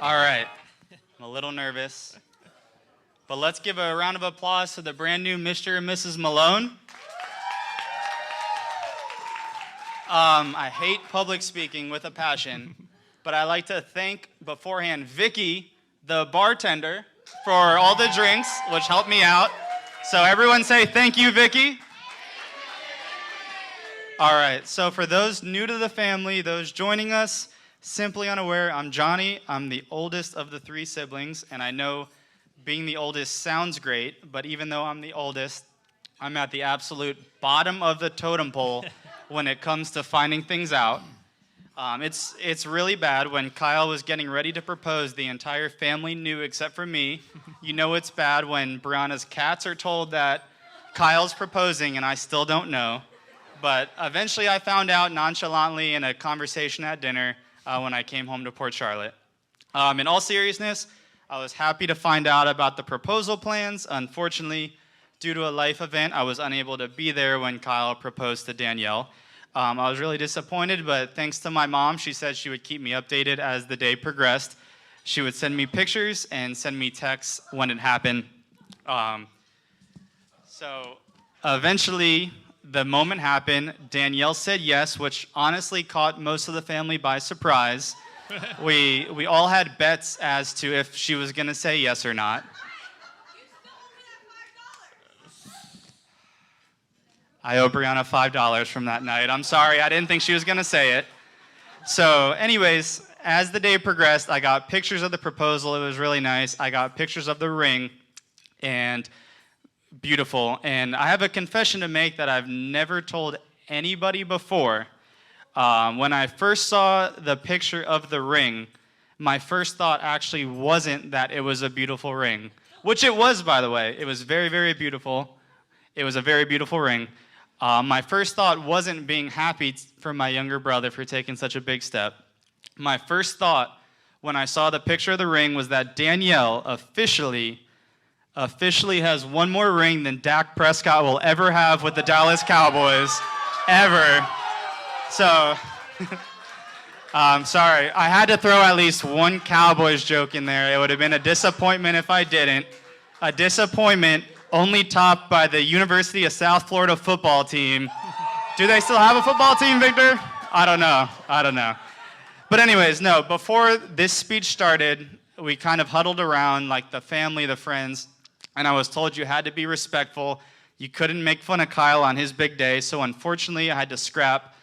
All right. I'm a little nervous. But let's give a round of applause to the brand new Mr. and Mrs. Malone. I hate public speaking with a passion, but I like to thank beforehand Vicky, the bartender, for all the drinks, which helped me out. So everyone say thank you, Vicky. All right, so for those new to the family, those joining us, simply unaware, I'm Johnny. I'm the oldest of the three siblings, and I know being the oldest sounds great, but even though I'm the oldest, I'm at the absolute bottom of the totem pole when it comes to finding things out. It's really bad. When Kyle was getting ready to propose, the entire family knew except for me. You know it's bad when Brianna's cats are told that Kyle's proposing and I still don't know. But eventually I found out nonchalantly in a conversation at dinner when I came home to Port Charlotte. In all seriousness, I was happy to find out about the proposal plans. Unfortunately, due to a life event, I was unable to be there when Kyle proposed to Danielle. I was really disappointed, but thanks to my mom, she said she would keep me updated as the day progressed. She would send me pictures and send me texts when it happened. So eventually, the moment happened. Danielle said yes, which honestly caught most of the family by surprise. We all had bets as to if she was going to say yes or not. I owe Brianna $5 from that night. I'm sorry, I didn't think she was going to say it. So anyways, as the day progressed, I got pictures of the proposal. It was really nice. I got pictures of the ring, and beautiful. And I have a confession to make that I've never told anybody before. When I first saw the picture of the ring, my first thought actually wasn't that it was a beautiful ring, which it was, by the way. It was very, very beautiful. It was a very beautiful ring. My first thought wasn't being happy for my younger brother for taking such a big step. My first thought when I saw the picture of the ring was that Danielle officially has one more ring than Dak Prescott will ever have with the Dallas Cowboys, ever. So, sorry, I had to throw at least one Cowboys joke in there. It would have been a disappointment if I didn't. A disappointment only topped by the University of South Florida football team. Do they still have a football team, Victor? I don't know. But anyways, no, before this speech started, we kind of huddled around like the family, the friends, and I was told you had to be respectful. You couldn't make fun of Kyle on his big day, so unfortunately I had to scrap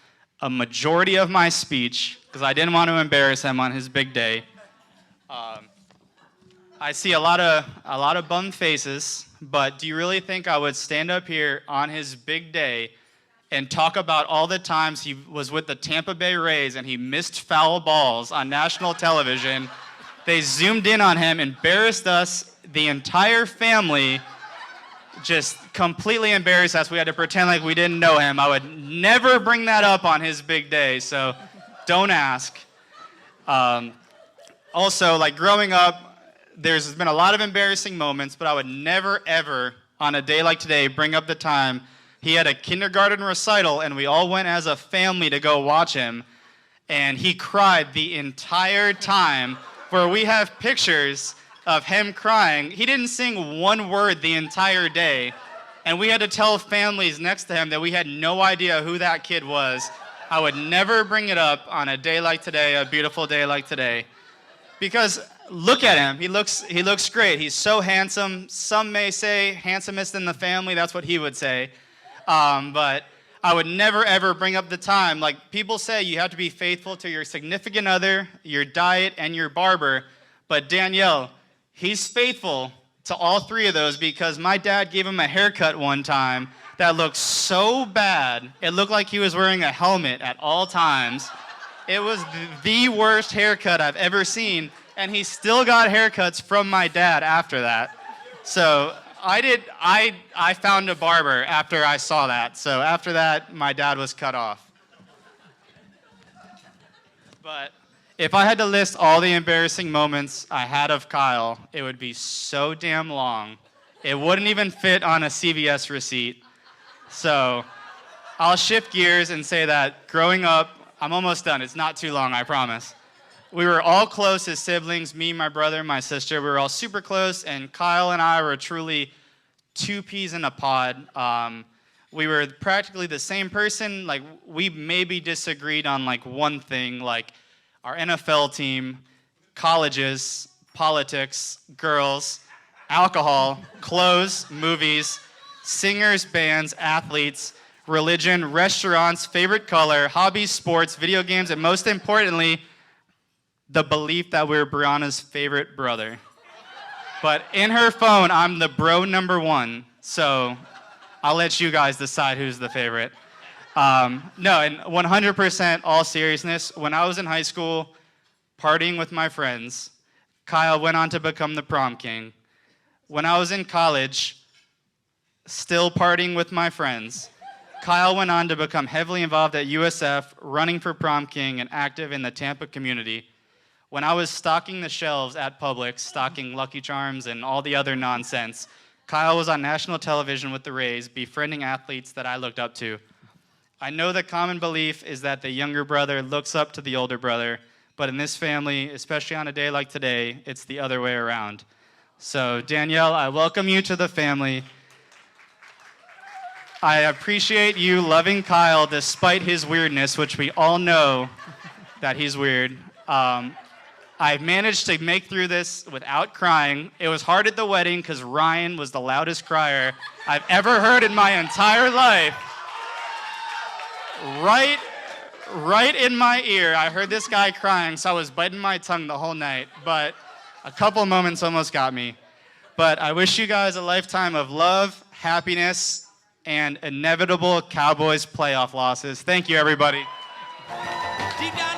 a majority of my speech because I didn't want to embarrass him on his big day. I see a lot of bummed faces, but do you really think I would stand up here on his big day and talk about all the times he was with the Tampa Bay Rays and he missed foul balls on national television? They zoomed in on him, embarrassed us, the entire family, just completely embarrassed us. We had to pretend like we didn't know him. I would never bring that up on his big day, so don't ask. Also, like growing up, there's been a lot of embarrassing moments, but I would never, ever, on a day like today, bring up the time he had a kindergarten recital, and we all went as a family to go watch him, and he cried the entire time, where we have pictures of him crying. He didn't sing one word the entire day, and we had to tell families next to him that we had no idea who that kid was. I would never bring it up on a day like today, a beautiful day like today, because look at him. He looks great. He's so handsome. Some may say handsomest in the family. That's what he would say. But I would never, ever bring up the time. Like people say, you have to be faithful to your significant other, your diet, and your barber. But Danielle, he's faithful to all three of those because my dad gave him a haircut one time that looked so bad. It looked like he was wearing a helmet at all times. It was the worst haircut I've ever seen. And he still got haircuts from my dad after that. So I found a barber after I saw that. So after that, my dad was cut off. But if I had to list all the embarrassing moments I had of Kyle, it would be so damn long. It wouldn't even fit on a CVS receipt. So I'll shift gears and say that growing up, I'm almost done. It's not too long, I promise. we were all close as siblings, me, my brother, my sister. We were all super close, and Kyle and I were truly two peas in a pod. We were practically the same person. Like, we maybe disagreed on like one thing, like our NFL team, colleges, politics, girls, alcohol, clothes, movies, singers, bands, athletes, religion, restaurants, favorite color, hobbies, sports, video games, and most importantly, the belief that we're Brianna's favorite brother. But in her phone, I'm the bro number one, so I'll let you guys decide who's the favorite. No, and 100% all seriousness, when I was in high school, partying with my friends, Kyle went on to become the prom king. When I was in college, still partying with my friends, Kyle went on to become heavily involved at USF, running for prom king and active in the Tampa community. When I was stocking the shelves at Publix, stocking Lucky Charms and all the other nonsense, Kyle was on national television with the Rays, befriending athletes that I looked up to. I know the common belief is that the younger brother looks up to the older brother, but in this family, especially on a day like today, it's the other way around. So Danielle, I welcome you to the family. I appreciate you loving Kyle despite his weirdness, which we all know that he's weird. I've managed to make through this without crying. It was hard at the wedding because Ryan was the loudest crier I've ever heard in my entire life. Right in my ear, I heard this guy crying, so I was biting my tongue the whole night, but a couple moments almost got me. But I wish you guys a lifetime of love, happiness, and inevitable Cowboys playoff losses. Thank you, everybody. Deep down